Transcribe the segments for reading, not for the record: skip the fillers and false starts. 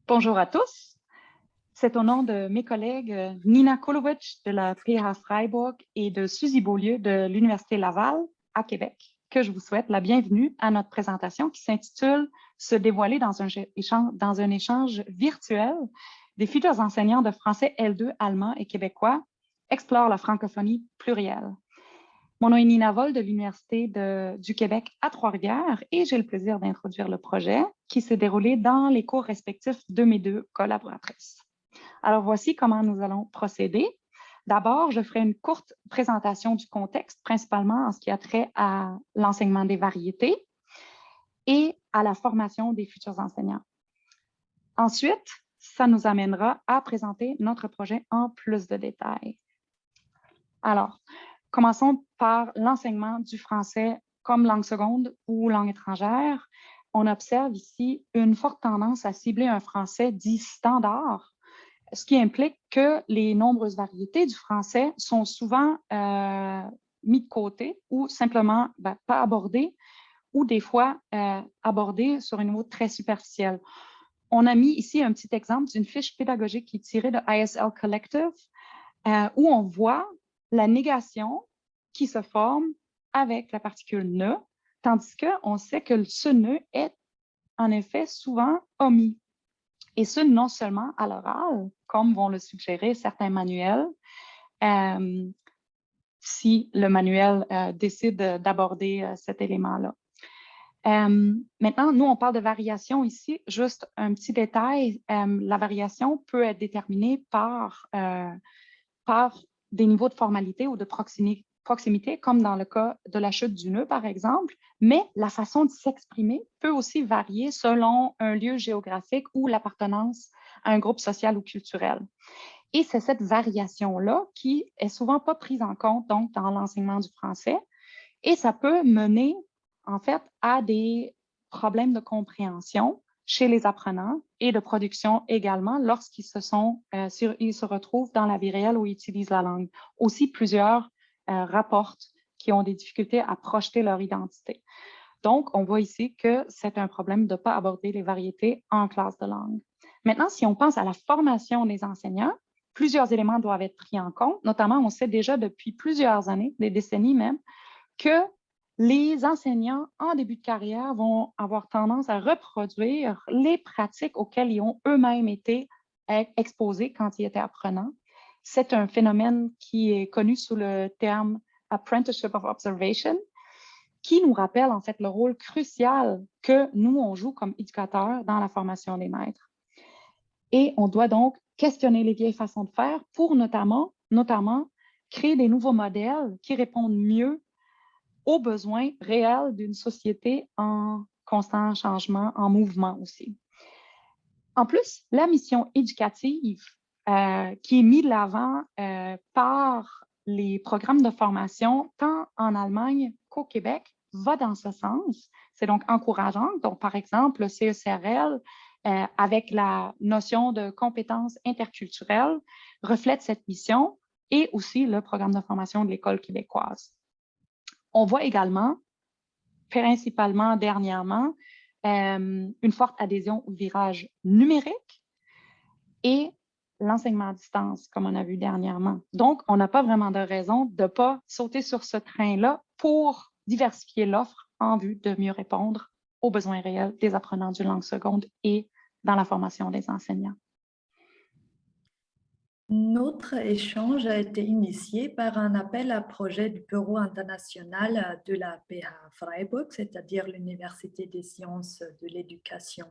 Bonjour à tous. C'est au nom de mes collègues Nina Kolowicz de la PH Freiburg et de Suzy Beaulieu de l'Université Laval à Québec que je vous souhaite la bienvenue à notre présentation qui s'intitule Se dévoiler dans un échange virtuel des futurs enseignants de français L2 allemand et québécois explorent la francophonie plurielle. Mon nom est Nina Vol de l'Université du Québec à Trois-Rivières et j'ai le plaisir d'introduire le projet qui s'est déroulé dans les cours respectifs de mes deux collaboratrices. Alors, voici comment nous allons procéder. D'abord, je ferai une courte présentation du contexte, principalement en ce qui a trait à l'enseignement des variétés et à la formation des futurs enseignants. Ensuite, ça nous amènera à présenter notre projet en plus de détails. Alors, commençons par l'enseignement du français comme langue seconde ou langue étrangère. On observe ici une forte tendance à cibler un français dit standard, ce qui implique que les nombreuses variétés du français sont souvent mis de côté ou simplement pas abordées ou des fois abordées sur un niveau très superficiel. On a mis ici un petit exemple d'une fiche pédagogique qui est tirée de ISL Collective où on voit la négation qui se forme avec la particule ne, tandis qu'on sait que ce ne est en effet souvent omis. Et ce, non seulement à l'oral, comme vont le suggérer certains manuels, si le manuel décide d'aborder cet élément-là. Maintenant, nous, on parle de variation ici. Juste un petit détail, la variation peut être déterminée par des niveaux de formalité ou de proximité, comme dans le cas de la chute du nœud, par exemple, mais la façon de s'exprimer peut aussi varier selon un lieu géographique ou l'appartenance à un groupe social ou culturel. Et c'est cette variation-là qui est souvent pas prise en compte donc, dans l'enseignement du français et ça peut mener en fait à des problèmes de compréhension chez les apprenants et de production également lorsqu'ils ils se retrouvent dans la vie réelle où ils utilisent la langue. Aussi, plusieurs rapportent qu'ils ont des difficultés à projeter leur identité. Donc, on voit ici que c'est un problème de ne pas aborder les variétés en classe de langue. Maintenant, si on pense à la formation des enseignants, plusieurs éléments doivent être pris en compte. Notamment, on sait déjà depuis plusieurs années, des décennies même, que les enseignants en début de carrière vont avoir tendance à reproduire les pratiques auxquelles ils ont eux-mêmes été exposés quand ils étaient apprenants. C'est un phénomène qui est connu sous le terme Apprenticeship of Observation, qui nous rappelle en fait le rôle crucial que nous, on joue comme éducateurs dans la formation des maîtres. Et on doit donc questionner les vieilles façons de faire pour notamment créer des nouveaux modèles qui répondent mieux aux besoins réels d'une société en constant changement, en mouvement aussi. En plus, la mission éducative qui est mise de l'avant par les programmes de formation, tant en Allemagne qu'au Québec, va dans ce sens. C'est donc encourageant. Donc, par exemple, le CECRL, avec la notion de compétences interculturelles, reflète cette mission et aussi le programme de formation de l'École québécoise. On voit également, principalement dernièrement, une forte adhésion au virage numérique et l'enseignement à distance, comme on a vu dernièrement. Donc, on n'a pas vraiment de raison de ne pas sauter sur ce train-là pour diversifier l'offre en vue de mieux répondre aux besoins réels des apprenants d'une langue seconde et dans la formation des enseignants. Notre échange a été initié par un appel à projet du Bureau international de la PH Freiburg, c'est-à-dire l'Université des sciences de l'éducation.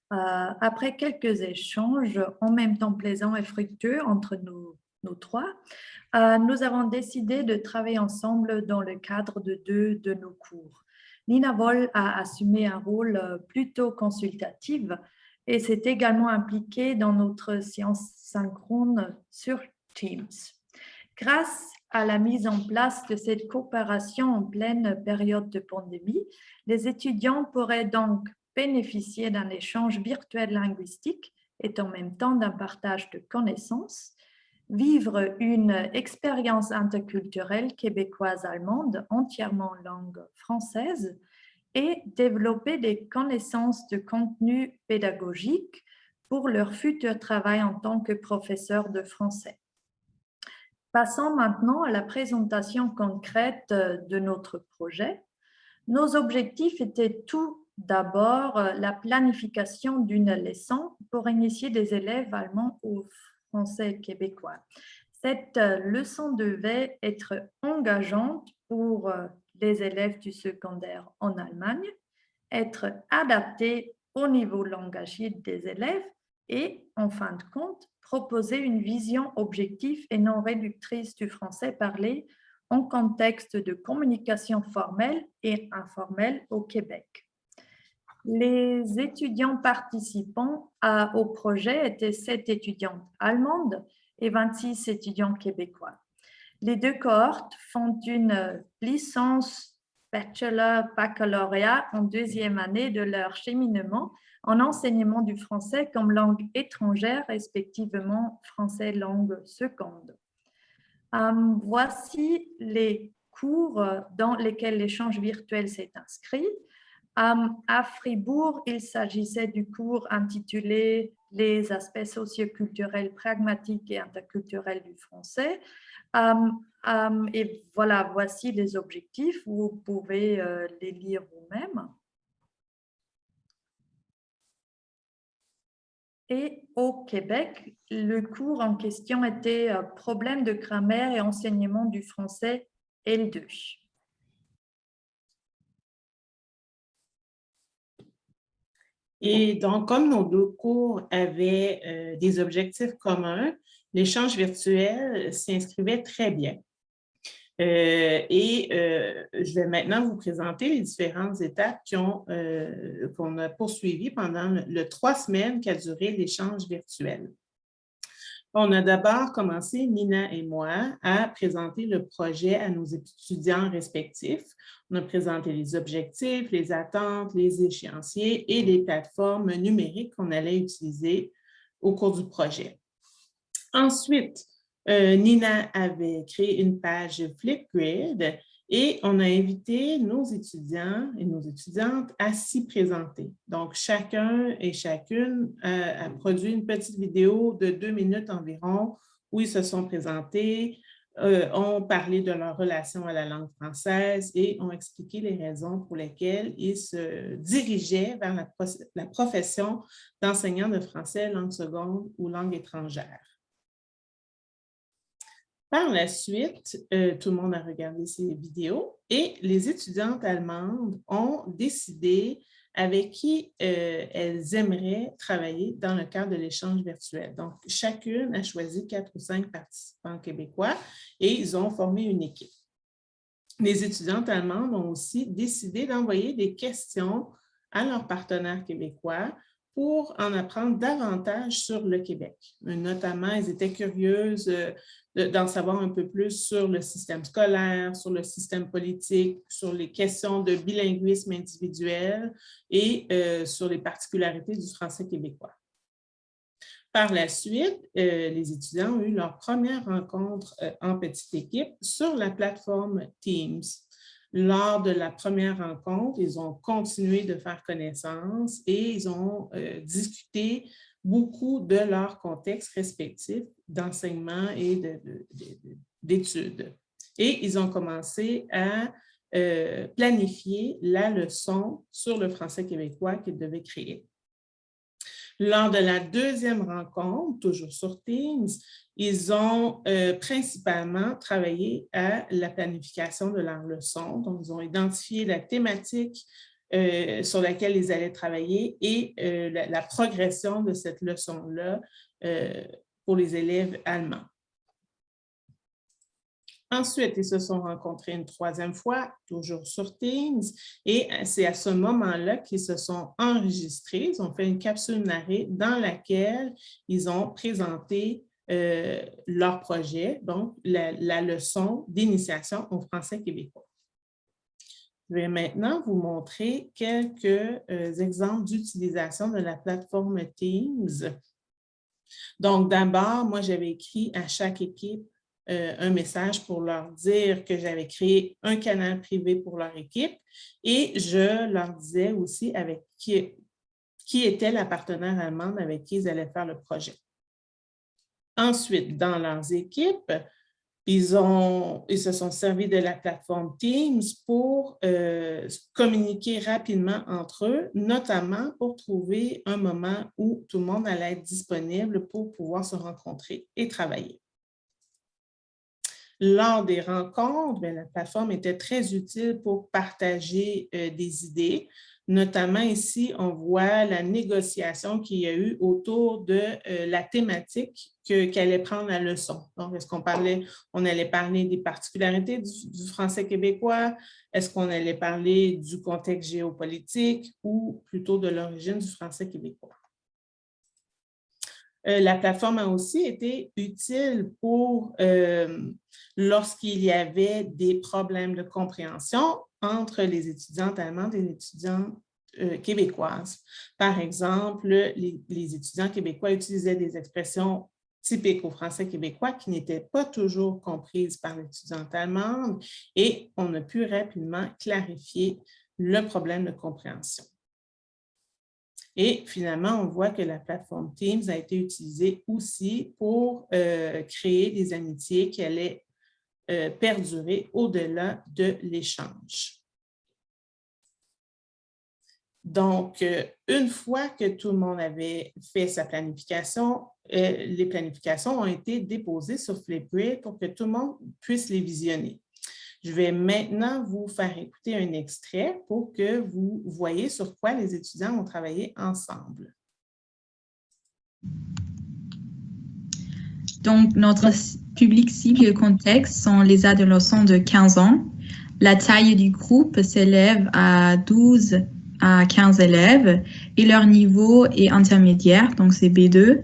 Après quelques échanges, en même temps plaisants et fructueux entre nous trois, nous avons décidé de travailler ensemble dans le cadre de 2 de nos cours. Nina Vol a assumé un rôle plutôt consultatif et s'est également impliquée dans notre séance synchrone sur Teams. Grâce à la mise en place de cette coopération en pleine période de pandémie, les étudiants pourraient donc bénéficier d'un échange virtuel linguistique et en même temps d'un partage de connaissances, vivre une expérience interculturelle québécoise-allemande entièrement en langue française et développer des connaissances de contenu pédagogique pour leur futur travail en tant que professeur de français. Passons maintenant à la présentation concrète de notre projet. Nos objectifs étaient tout d'abord la planification d'une leçon pour initier des élèves allemands au français québécois. Cette leçon devait être engageante pour les élèves du secondaire en Allemagne, être adaptée au niveau langagier des élèves et, en fin de compte, proposer une vision objective et non réductrice du français parlé en contexte de communication formelle et informelle au Québec. Les étudiants participants au projet étaient 7 étudiantes allemandes et 26 étudiants québécois. Les deux cohortes font une licence baccalauréat en deuxième année de leur cheminement en enseignement du français comme langue étrangère, respectivement français langue seconde. Voici les cours dans lesquels l'échange virtuel s'est inscrit. À Fribourg, il s'agissait du cours intitulé « Les aspects socioculturels pragmatiques et interculturels du français ». Et voilà, voici les objectifs. Vous pouvez les lire vous-même. Et au Québec, le cours en question était problème de grammaire et enseignement du français L2. Et donc, comme nos deux cours avaient des objectifs communs, l'échange virtuel s'inscrivait très bien. Je vais maintenant vous présenter les différentes étapes qu'on a poursuivies pendant le 3 semaines qu'a duré l'échange virtuel. On a d'abord commencé, Nina et moi, à présenter le projet à nos étudiants respectifs. On a présenté les objectifs, les attentes, les échéanciers et les plateformes numériques qu'on allait utiliser au cours du projet. Ensuite, Nina avait créé une page Flipgrid et on a invité nos étudiants et nos étudiantes à s'y présenter. Donc, chacun et chacune a produit une petite vidéo de 2 minutes environ où ils se sont présentés, ont parlé de leur relation à la langue française et ont expliqué les raisons pour lesquelles ils se dirigeaient vers la profession d'enseignant de français, langue seconde ou langue étrangère. Par la suite, tout le monde a regardé ces vidéos et les étudiantes allemandes ont décidé avec qui elles aimeraient travailler dans le cadre de l'échange virtuel. Donc, chacune a choisi 4 ou 5 participants québécois et ils ont formé une équipe. Les étudiantes allemandes ont aussi décidé d'envoyer des questions à leurs partenaires québécois pour en apprendre davantage sur le Québec. Notamment, elles étaient curieuses d'en savoir un peu plus sur le système scolaire, sur le système politique, sur les questions de bilinguisme individuel et sur les particularités du français québécois. Par la suite, les étudiants ont eu leur première rencontre en petite équipe sur la plateforme Teams. Lors de la première rencontre, ils ont continué de faire connaissance et ils ont discuté beaucoup de leur contexte respectif d'enseignement et d'études. Et ils ont commencé à planifier la leçon sur le français québécois qu'ils devaient créer. Lors de la deuxième rencontre, toujours sur Teams, ils ont principalement travaillé à la planification de leur leçon. Donc, ils ont identifié la thématique sur laquelle ils allaient travailler et la progression de cette leçon-là pour les élèves allemands. Ensuite, ils se sont rencontrés une troisième fois, toujours sur Teams, et c'est à ce moment-là qu'ils se sont enregistrés. Ils ont fait une capsule narrée dans laquelle ils ont présenté leur projet, donc la leçon d'initiation au français québécois. Je vais maintenant vous montrer quelques exemples d'utilisation de la plateforme Teams. Donc, d'abord, moi, j'avais écrit à chaque équipe un message pour leur dire que j'avais créé un canal privé pour leur équipe et je leur disais aussi avec qui était la partenaire allemande avec qui ils allaient faire le projet. Ensuite, dans leurs équipes, ils se sont servis de la plateforme Teams pour communiquer rapidement entre eux, notamment pour trouver un moment où tout le monde allait être disponible pour pouvoir se rencontrer et travailler. Lors des rencontres, la plateforme était très utile pour partager des idées. Notamment ici, on voit la négociation qu'il y a eu autour de la thématique qu'allait prendre la leçon. Donc, est-ce on allait parler des particularités du français québécois? Est-ce qu'on allait parler du contexte géopolitique ou plutôt de l'origine du français québécois? La plateforme a aussi été utile pour lorsqu'il y avait des problèmes de compréhension entre les étudiantes allemandes et les étudiantes québécoises. Par exemple, les étudiants québécois utilisaient des expressions typiques au français québécois qui n'étaient pas toujours comprises par l'étudiante allemande et on a pu rapidement clarifier le problème de compréhension. Et finalement, on voit que la plateforme Teams a été utilisée aussi pour créer des amitiés qui allaient perdurer au-delà de l'échange. Donc, une fois que tout le monde avait fait sa planification, les planifications ont été déposées sur Flipgrid pour que tout le monde puisse les visionner. Je vais maintenant vous faire écouter un extrait pour que vous voyez sur quoi les étudiants ont travaillé ensemble. Donc, notre public cible et contexte sont les adolescents de 15 ans. La taille du groupe s'élève à 12 à 15 élèves et leur niveau est intermédiaire, donc c'est B2.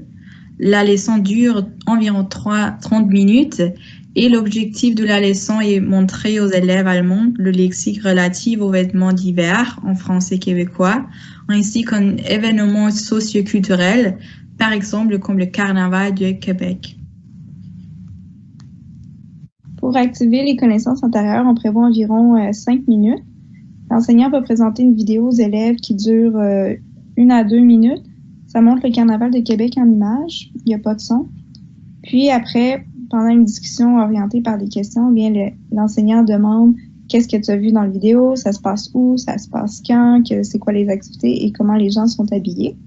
La leçon dure environ 30 minutes et l'objectif de la leçon est montrer aux élèves allemands le lexique relatif aux vêtements d'hiver en français québécois, ainsi qu'un événement socio-culturel, par exemple comme le Carnaval du Québec. Pour activer les connaissances antérieures, on prévoit environ 5 minutes. L'enseignant va présenter une vidéo aux élèves qui dure 1 à 2 minutes. Ça montre le Carnaval de Québec en images. Il n'y a pas de son. Puis après, pendant une discussion orientée par des questions, bien l'enseignant demande qu'est-ce que tu as vu dans la vidéo, ça se passe où, ça se passe quand, c'est quoi les activités et comment les gens sont habillés.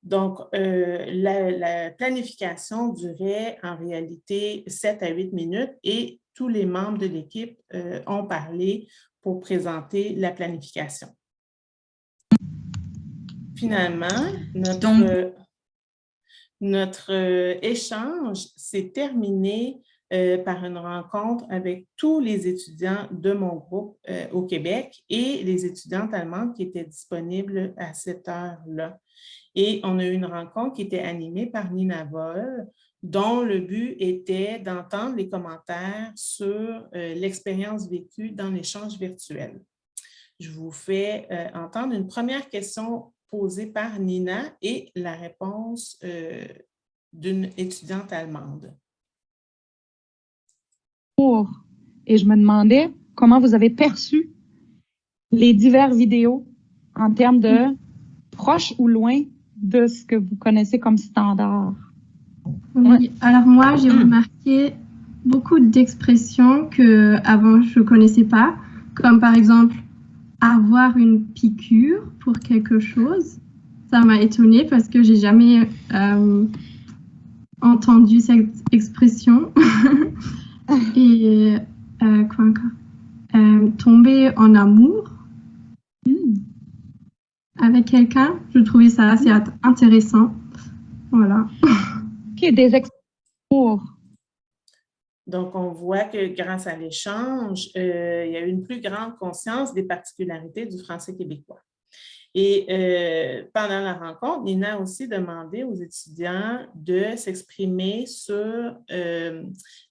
Donc, la planification durait en réalité 7 à 8 minutes et tous les membres de l'équipe ont parlé pour présenter la planification. Finalement, notre échange s'est terminé par une rencontre avec tous les étudiants de mon groupe au Québec et les étudiantes allemandes qui étaient disponibles à cette heure-là. Et on a eu une rencontre qui était animée par Nina Voll, dont le but était d'entendre les commentaires sur l'expérience vécue dans l'échange virtuel. Je vous fais entendre une première question posée par Nina et la réponse d'une étudiante allemande. Et je me demandais comment vous avez perçu les diverses vidéos en termes de proche ou loin de ce que vous connaissez comme standard. Oui, alors moi, j'ai remarqué beaucoup d'expressions que avant je ne connaissais pas, comme par exemple avoir une piqûre pour quelque chose. Ça m'a étonnée parce que j'ai jamais entendu cette expression. Et quoi encore? Tomber en amour avec quelqu'un, je trouvais ça assez intéressant. Voilà. OK, des expressions. Donc, on voit que grâce à l'échange, il y a eu une plus grande conscience des particularités du français québécois. Et pendant la rencontre, Nina a aussi demandé aux étudiants de s'exprimer sur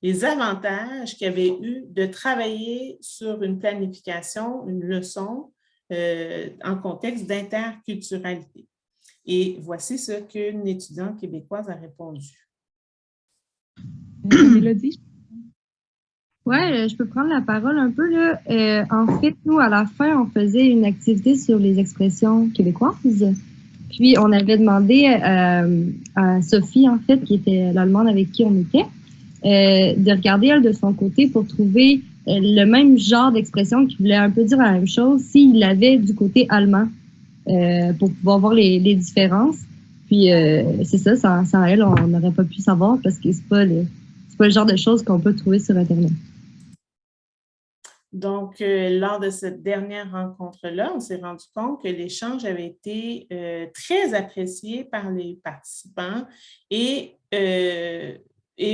les avantages qu'il y avait eu de travailler sur une planification, une leçon en contexte d'interculturalité. Et voici ce qu'une étudiante québécoise a répondu. Mélodie? Ouais, je peux prendre la parole un peu là. En fait, nous, à la fin, on faisait une activité sur les expressions québécoises. Puis, on avait demandé à Sophie, en fait, qui était l'Allemande avec qui on était, de regarder, elle, de son côté pour trouver le même genre d'expression qui voulait un peu dire la même chose s'il l'avait du côté allemand, pour pouvoir voir les différences. Puis, c'est ça, sans elle, on n'aurait pas pu savoir parce que c'est pas le genre de choses qu'on peut trouver sur Internet. Donc, lors de cette dernière rencontre-là, on s'est rendu compte que l'échange avait été très apprécié par les participants et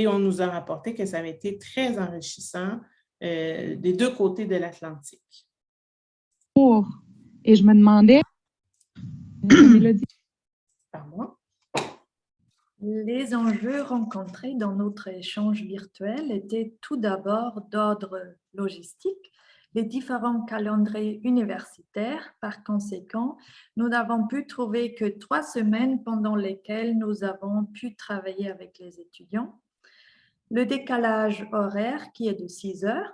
on nous a rapporté que ça avait été très enrichissant des deux côtés de l'Atlantique. Et je me demandais, Mélodie. Pardon? Les enjeux rencontrés dans notre échange virtuel étaient tout d'abord d'ordre logistique, les différents calendriers universitaires. Par conséquent, nous n'avons pu trouver que 3 semaines pendant lesquelles nous avons pu travailler avec les étudiants, le décalage horaire qui est de 6 heures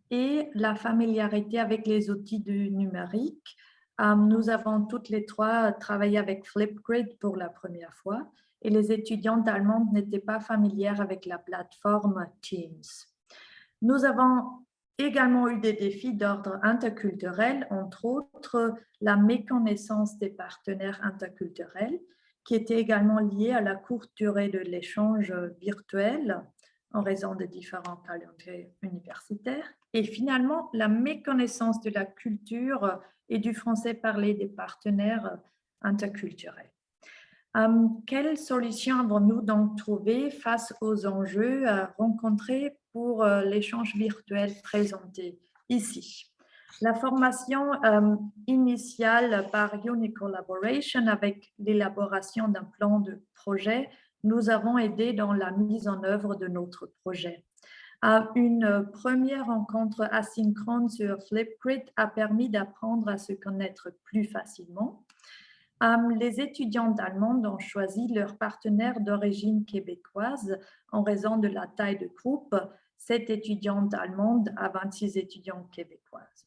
et la familiarité avec les outils du numérique. Nous avons toutes les 3 travaillé avec Flipgrid pour la première fois et les étudiantes allemandes n'étaient pas familières avec la plateforme Teams. Nous avons également eu des défis d'ordre interculturel, entre autres la méconnaissance des partenaires interculturels, qui était également liée à la courte durée de l'échange virtuel en raison de différents calendriers universitaires, et finalement la méconnaissance de la culture et du français parlé des partenaires interculturels. Quelles solutions avons-nous donc trouvé face aux enjeux rencontrés pour l'échange virtuel présenté ici? La formation initiale par Uni-Collaboration avec l'élaboration d'un plan de projet nous avons aidé dans la mise en œuvre de notre projet. Une première rencontre asynchrone sur Flipgrid a permis d'apprendre à se connaître plus facilement. Les étudiantes allemandes ont choisi leur partenaire d'origine québécoise en raison de la taille de groupe, 7 étudiantes allemandes à 26 étudiantes québécoises.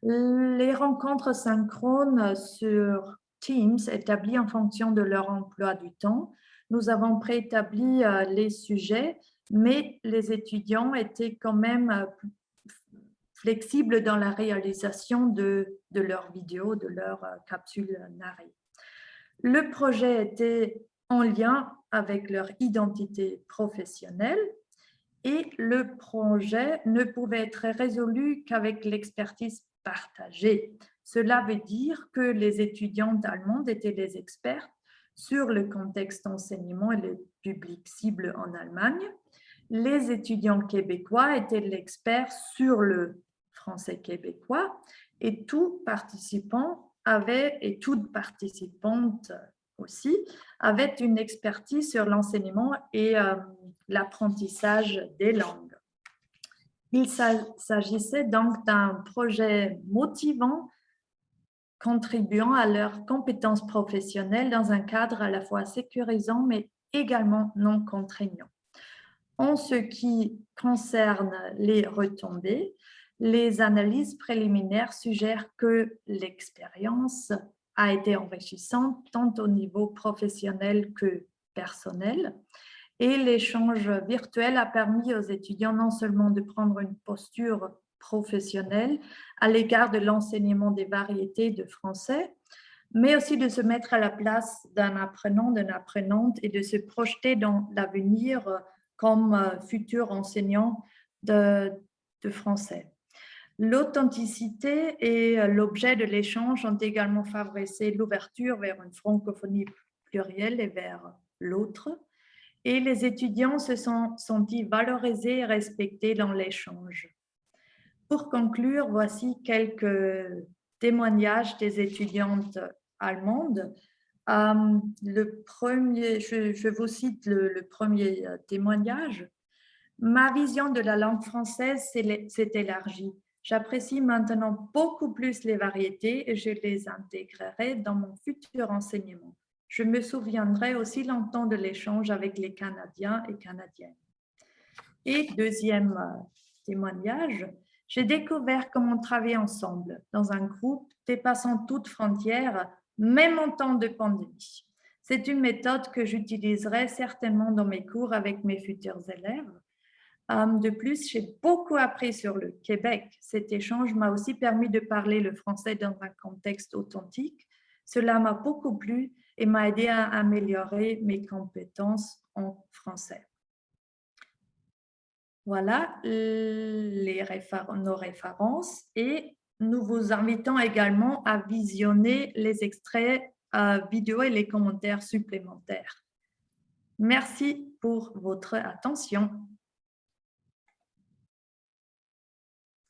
Les rencontres synchrones sur Teams établies en fonction de leur emploi du temps. Nous avons préétabli les sujets, mais les étudiants étaient quand même flexibles dans la réalisation de leurs vidéos, de leurs capsules narrées. Le projet était en lien avec leur identité professionnelle et le projet ne pouvait être résolu qu'avec l'expertise partagée. Cela veut dire que les étudiantes allemandes étaient des experts sur le contexte d'enseignement et le public cible en Allemagne. Les étudiants québécois étaient l'expert sur le français québécois et tout participant et toute participante aussi avait une expertise sur l'enseignement et l'apprentissage des langues. Il s'agissait donc d'un projet motivant, contribuant à leurs compétences professionnelles dans un cadre à la fois sécurisant mais également non contraignant. En ce qui concerne les retombées, les analyses préliminaires suggèrent que l'expérience a été enrichissante tant au niveau professionnel que personnel. Et l'échange virtuel a permis aux étudiants non seulement de prendre une posture professionnelle à l'égard de l'enseignement des variétés de français, mais aussi de se mettre à la place d'un apprenant, d'une apprenante et de se projeter dans l'avenir comme futur enseignant de français. L'authenticité et l'objet de l'échange ont également favorisé l'ouverture vers une francophonie plurielle et vers l'autre. Et les étudiants se sont sentis valorisés et respectés dans l'échange. Pour conclure, voici quelques témoignages des étudiantes allemandes. Je vous cite le premier témoignage. Ma vision de la langue française s'est élargie. J'apprécie maintenant beaucoup plus les variétés et je les intégrerai dans mon futur enseignement. Je me souviendrai aussi longtemps de l'échange avec les Canadiens et Canadiennes. Et deuxième témoignage, j'ai découvert comment travailler ensemble dans un groupe dépassant toute frontière, même en temps de pandémie. C'est une méthode que j'utiliserai certainement dans mes cours avec mes futurs élèves. De plus, j'ai beaucoup appris sur le Québec. Cet échange m'a aussi permis de parler le français dans un contexte authentique. Cela m'a beaucoup plu et m'a aidé à améliorer mes compétences en français. Voilà nos références et nous vous invitons également à visionner les extraits vidéo et les commentaires supplémentaires. Merci pour votre attention.